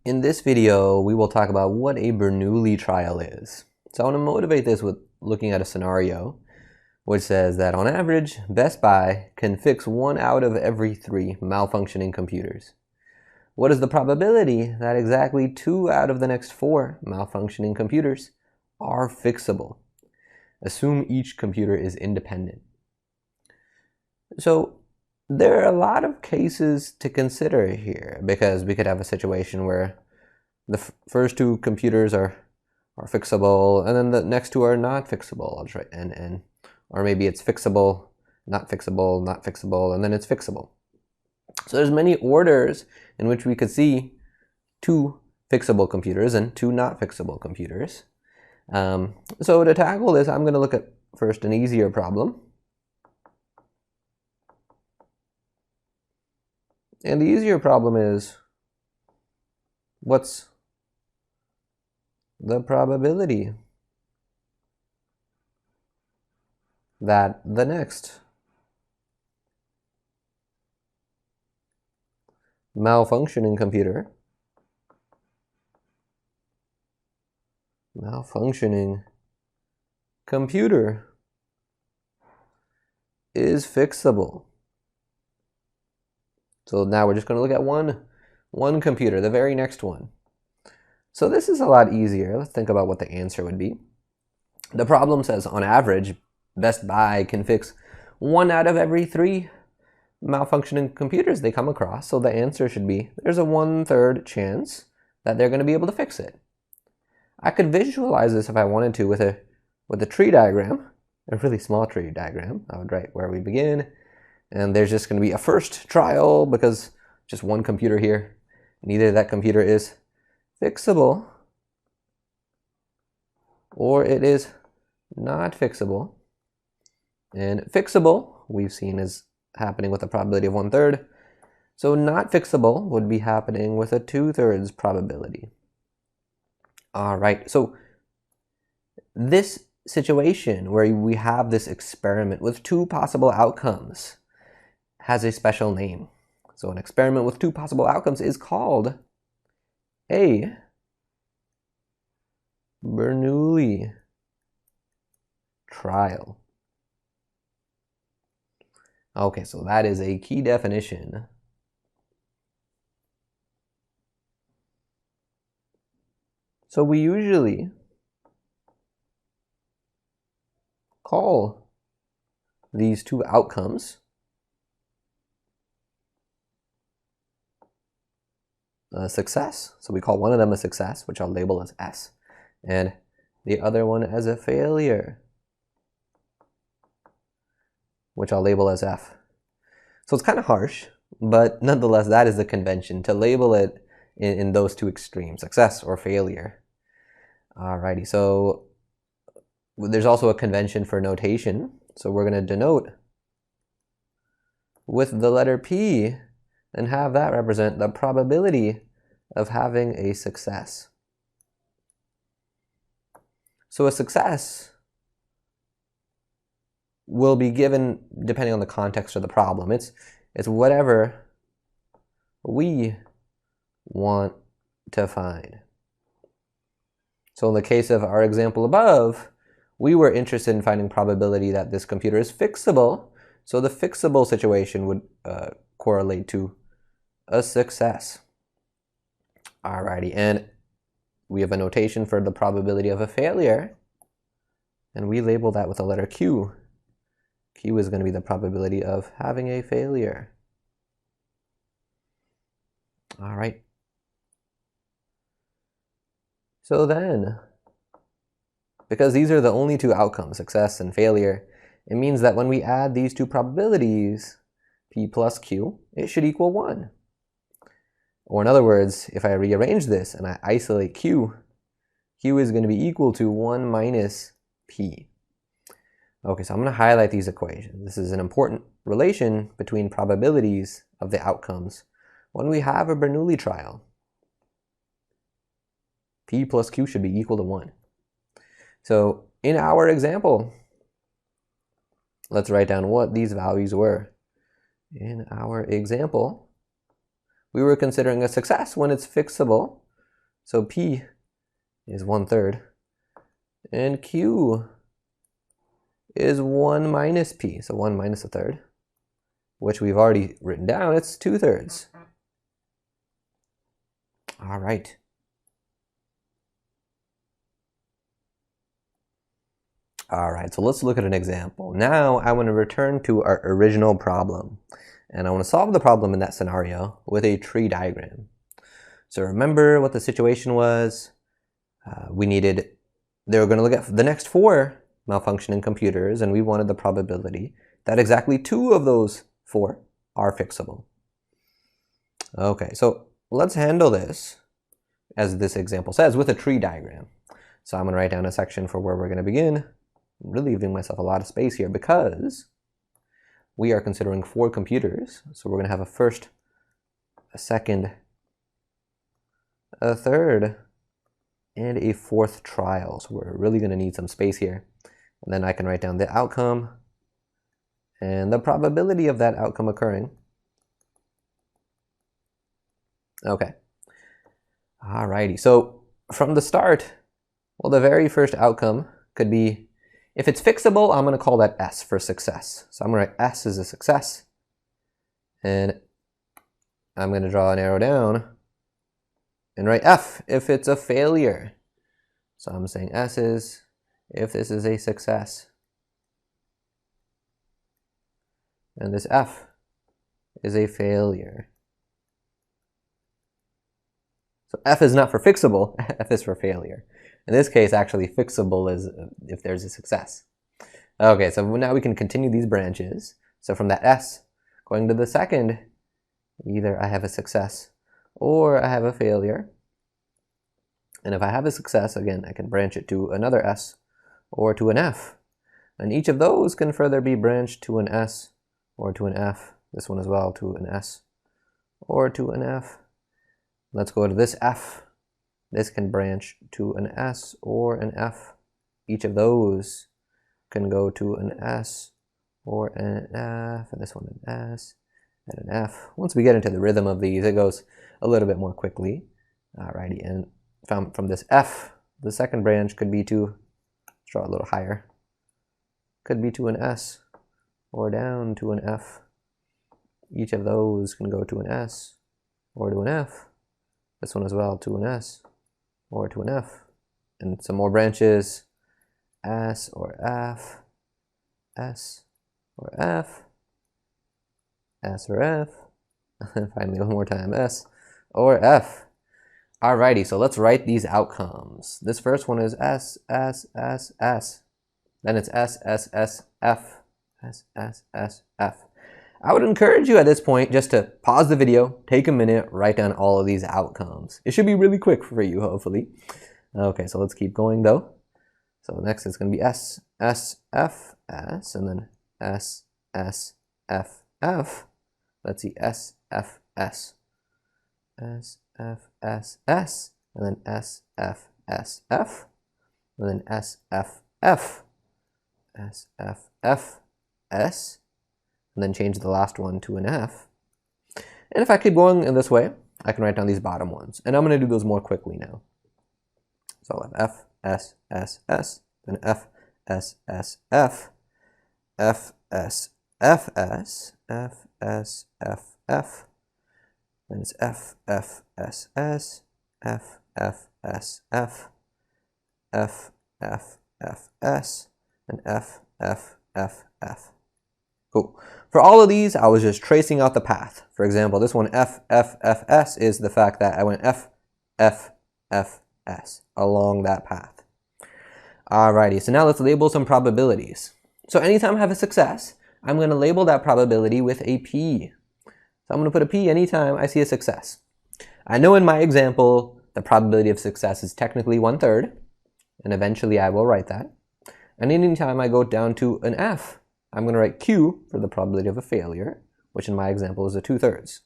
In this video, we will talk about what a Bernoulli trial is. So I want to motivate this with looking at a scenario which says that on average, Best Buy can fix 1 out of every 3 malfunctioning computers. What is the probability that exactly 2 out of the next 4 malfunctioning computers are fixable? Assume each computer is independent. So there are a lot of cases to consider here, because we could have a situation where the first 2 computers are fixable, and then the next 2 are not fixable. I'll try, or maybe it's fixable, not fixable, not fixable, and then it's fixable. So there's many orders in which we could see 2 fixable computers and 2 not fixable computers. So to tackle this, I'm going to look at first an easier problem. And the easier problem is, what's the probability that the next malfunctioning computer is fixable? So now we're just going to look at one computer, the very next one. So this is a lot easier. Let's think about what the answer would be. The problem says on average, Best Buy can fix 1 out of every 3 malfunctioning computers they come across. So the answer should be there's a 1/3 chance that they're going to be able to fix it. I could visualize this if I wanted to with a tree diagram, a really small tree diagram. I would write where we begin, and there's just going to be a first trial because just one computer here, and either that computer is fixable or it is not fixable. And fixable, we've seen, is happening with a probability of 1/3. So not fixable would be happening with a 2/3 probability. All right, so this situation where we have this experiment with 2 possible outcomes has a special name. So an experiment with 2 possible outcomes is called a Bernoulli trial. Okay, so that is a key definition. So we usually call these 2 outcomes a success. So we call one of them a success, which I'll label as S, and the other one as a failure, which I'll label as F. So it's kind of harsh, but nonetheless, that is the convention, to label it in those 2 extremes, success or failure. Alrighty, so there's also a convention for notation. So we're going to denote with the letter P and have that represent the probability of having a success. So a success will be given depending on the context of the problem. It's whatever we want to find. So in the case of our example above, we were interested in finding probability that this computer is fixable. So the fixable situation would correlate to a success. Alrighty, and we have a notation for the probability of a failure, and we label that with the letter Q. Q is going to be the probability of having a failure. All right. So then, because these are the only 2 outcomes, success and failure, it means that when we add these 2 probabilities, P plus Q, it should equal 1. Or in other words, if I rearrange this and I isolate Q, Q is going to be equal to 1 minus P. Okay, so I'm going to highlight these equations. This is an important relation between probabilities of the outcomes when we have a Bernoulli trial. P plus Q should be equal to 1. So in our example, let's write down what these values were. In our example, we were considering a success when it's fixable. So P is 1/3, and Q is 1 minus P, so 1 minus 1/3, which we've already written down, it's 2/3. All right. All right, so let's look at an example. Now I want to return to our original problem, and I want to solve the problem in that scenario with a tree diagram. So remember what the situation was. They were going to look at the next 4 malfunctioning computers, and we wanted the probability that exactly 2 of those 4 are fixable. Okay, so let's handle this, as this example says, with a tree diagram. So I'm going to write down a section for where we're going to begin. I'm really leaving myself a lot of space here because we are considering 4 computers. So we're going to have a first, a second, a third, and a 4th trial. So we're really going to need some space here. And then I can write down the outcome and the probability of that outcome occurring. Okay. Alrighty, so from the start, well, the very first outcome could be, if it's fixable, I'm going to call that S for success. So I'm going to write S as a success, and I'm going to draw an arrow down and write F if it's a failure. So I'm saying S is if this is a success, and this F is a failure. So F is not for fixable, F is for failure. In this case, actually, fixable is if there's a success. Okay, so now we can continue these branches. So from that S, going to the second, either I have a success or I have a failure. And if I have a success, again, I can branch it to another S or to an F. And each of those can further be branched to an S or to an F. This one as well, to an S or to an F. Let's go to this F. This can branch to an S or an F. Each of those can go to an S or an F, and this one an S and an F. Once we get into the rhythm of these, it goes a little bit more quickly. Alrighty, and from this F, the second branch could be to, let's draw a little higher, could be to an S or down to an F. Each of those can go to an S or to an F. This one as well, to an S or to an F. And some more branches, S or F, S or F, S or F, and finally one more time, S or F. Alrighty, so let's write these outcomes. This first one is S, S, S, S. Then it's S, S, S, F, S, S, S, F. I would encourage you at this point just to pause the video, take a minute, write down all of these outcomes. It should be really quick for you, hopefully. Okay, so let's keep going though. So next it's going to be S, S, F, S, and then S, S, F, F. Let's see, S, F, S, S, F, S, S, and then S, F, S, F, and then S, F, F, S, F, F, S, and then change the last one to an F. And if I keep going in this way, I can write down these bottom ones. And I'm going to do those more quickly now. So I'll have F, S, S, S, then F, S, S, F, F, S, F, S, F, S, F, F. Then it's F, F, S, S, F, F, S, F, F, F, F, S, and F, F, F, F. Cool. For all of these, I was just tracing out the path. For example, this one, F, F, F, S, is the fact that I went F, F, F, S along that path. Alrighty, so now let's label some probabilities. So anytime I have a success, I'm going to label that probability with a P. So I'm going to put a P anytime I see a success. I know in my example, the probability of success is technically 1/3, and eventually I will write that. And anytime I go down to an F, I'm going to write Q for the probability of a failure, which in my example is a 2/3.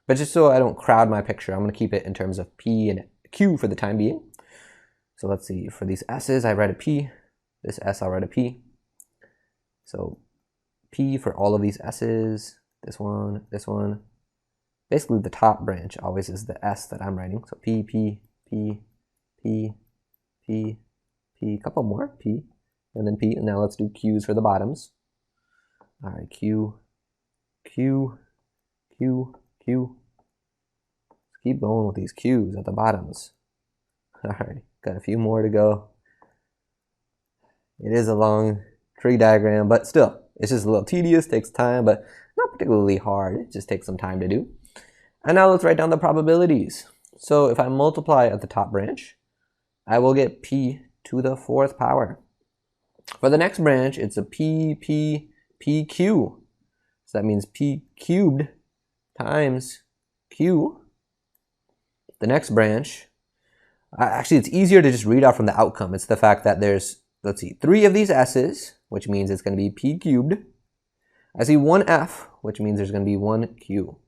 But just so I don't crowd my picture, I'm going to keep it in terms of P and Q for the time being. So let's see, for these S's, I write a P. This S, I'll write a P. So P for all of these S's, this one. Basically the top branch always is the S that I'm writing. So P, P, P, P, P, P, a couple more, P, and then P, and now let's do Q's for the bottoms. All right, Q, Q, Q, Q. Let's keep going with these Q's at the bottoms. All right, got a few more to go. It is a long tree diagram, but still, it's just a little tedious, takes time, but not particularly hard. It just takes some time to do. And now let's write down the probabilities. So if I multiply at the top branch, I will get P to the 4th power. For the next branch, it's a P, P, PQ. So that means P cubed times Q. The next branch, actually it's easier to just read out from the outcome. It's the fact that there's, let's see, 3 of these S's, which means it's going to be P cubed. I see 1 F, which means there's going to be 1 Q.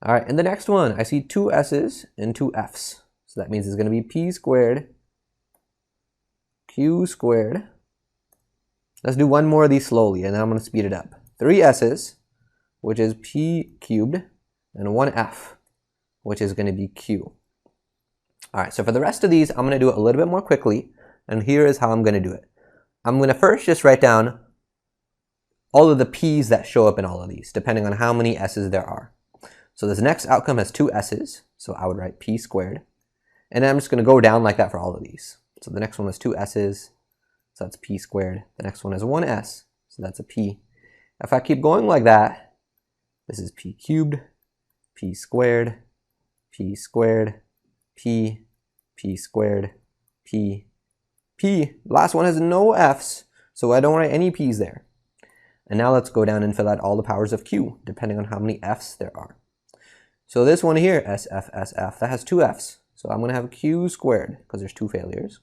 All right, in the next one, I see 2 S's and 2 F's. So that means it's going to be P squared, Q squared. Let's do one more of these slowly, and then I'm going to speed it up. 3 S's, which is P cubed, and 1 F, which is going to be Q. All right, so for the rest of these, I'm going to do it a little bit more quickly, and here is how I'm going to do it. I'm going to first just write down all of the P's that show up in all of these, depending on how many S's there are. So this next outcome has 2 S's, so I would write P squared. And then I'm just going to go down like that for all of these. So the next one has 2 S's, so that's P squared. The next one has 1 S, so that's a P. If I keep going like that, this is P cubed, P squared, P squared, P, P squared, P, P. The last one has no F's, so I don't write any P's there. And now let's go down and fill out all the powers of Q, depending on how many F's there are. So this one here, SF, SF, that has 2 F's. So I'm going to have Q squared, because there's 2 failures.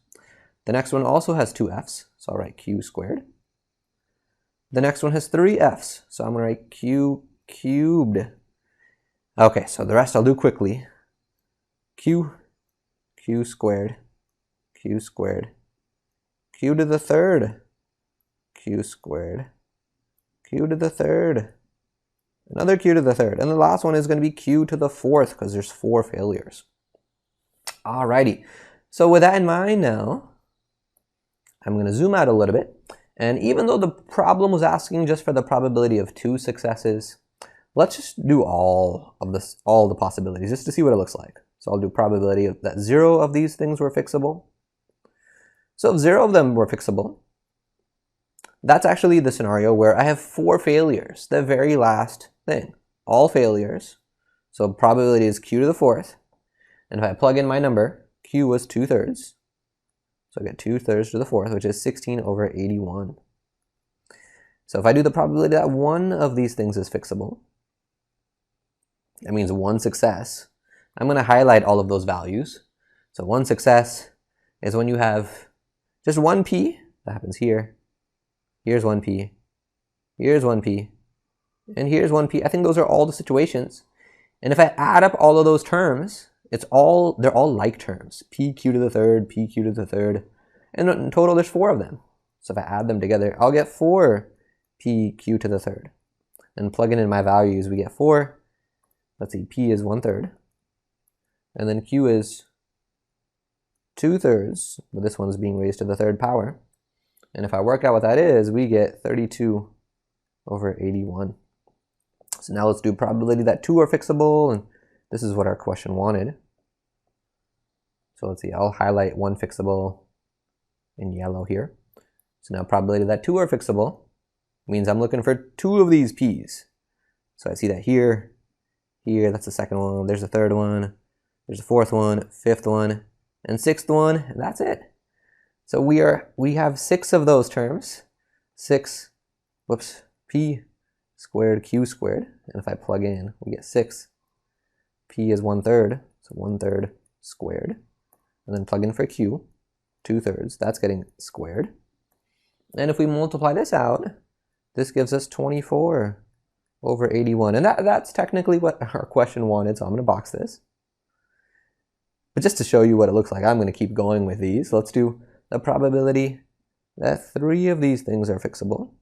The next one also has 2 F's, so I'll write Q squared. The next one has 3 F's, so I'm going to write Q cubed. Okay, so the rest I'll do quickly. Q squared, Q squared, Q to the 3rd, Q squared, Q to the 3rd, another Q to the 3rd, and the last one is going to be Q to the 4th because there's 4 failures. Alrighty, so with that in mind now, I'm going to zoom out a little bit, and even though the problem was asking just for the probability of 2 successes, let's just do all the possibilities just to see what it looks like. So I'll do probability of that 0 of these things were fixable. So if 0 of them were fixable, that's actually the scenario where I have 4 failures, the very last thing. All failures, so probability is Q to the 4th, and if I plug in my number, Q was 2/3, so I get 2/3 to the 4th, which is 16/81. So if I do the probability that 1 of these things is fixable, that means 1 success. I'm going to highlight all of those values. So 1 success is when you have just 1 P, that happens here, here's 1 P, here's 1 P, and here's 1 P. I think those are all the situations. And if I add up all of those terms, they're all like terms. PQ to the 3rd, PQ to the 3rd, and in total there's 4 of them. So if I add them together, I'll get 4 PQ to the 3rd. And plugging in my values, we get 4. Let's see, P is 1/3. And then Q is 2/3, but this one's being raised to the 3rd power. And if I work out what that is, we get 32/81. So now let's do probability that 2 are fixable, and this is what our question wanted. So let's see, I'll highlight 1 fixable in yellow here. So now probability that 2 are fixable means I'm looking for 2 of these P's. So I see that here, that's the 2nd one, there's the 3rd one, there's the 4th one, 5th one, and 6th one, and that's it. So we have 6 of those terms. 6, P squared, Q squared, and if I plug in, we get 6. P is 1/3, so 1/3 squared, and then plug in for Q, 2/3, that's getting squared. And if we multiply this out, this gives us 24/81, and that's technically what our question wanted, so I'm going to box this. But just to show you what it looks like, I'm going to keep going with these. Let's do the probability that 3 of these things are fixable.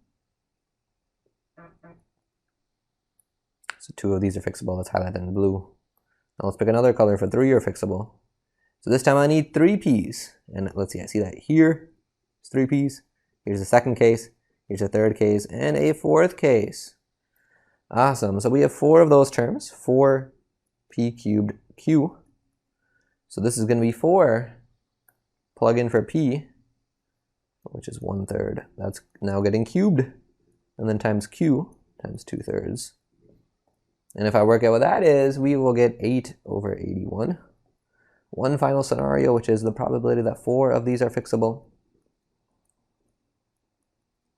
So 2 of these are fixable. Let's highlight them in blue. Now let's pick another color for 3 are fixable. So this time I need 3 p's. And let's see, I see that here. It's 3 p's. Here's the second case. Here's a third case. And a fourth case. Awesome. So we have 4 of those terms. 4p cubed q. So this is going to be 4. Plug in for p, which is 1/3. That's now getting cubed. And then times q times 2/3. And if I work out what that is, we will get 8/81. One final scenario, which is the probability that 4 of these are fixable.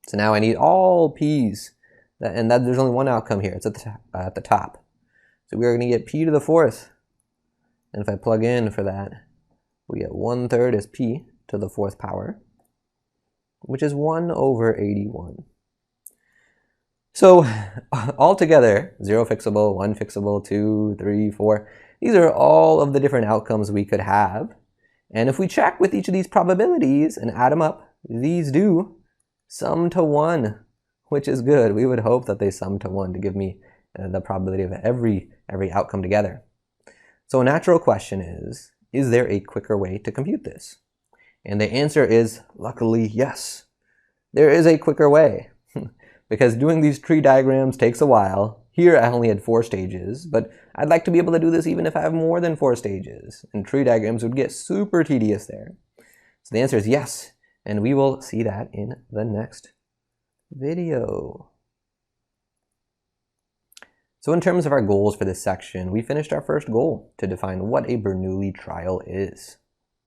So now I need all p's, and there's only one outcome here. It's at the top. So we are going to get p to the 4th. And if I plug in for that, we get 1/3 is p to the 4th power, which is 1/81. So altogether, 0 fixable, 1 fixable, 2, 3, 4. These are all of the different outcomes we could have. And if we check with each of these probabilities and add them up, these do sum to 1, which is good. We would hope that they sum to 1 to give me the probability of every outcome together. So a natural question is there a quicker way to compute this? And the answer is, luckily, yes. There is a quicker way. Because doing these tree diagrams takes a while. Here I only had 4 stages, but I'd like to be able to do this even if I have more than 4 stages. And tree diagrams would get super tedious there. So the answer is yes, and we will see that in the next video. So in terms of our goals for this section, we finished our first goal to define what a Bernoulli trial is.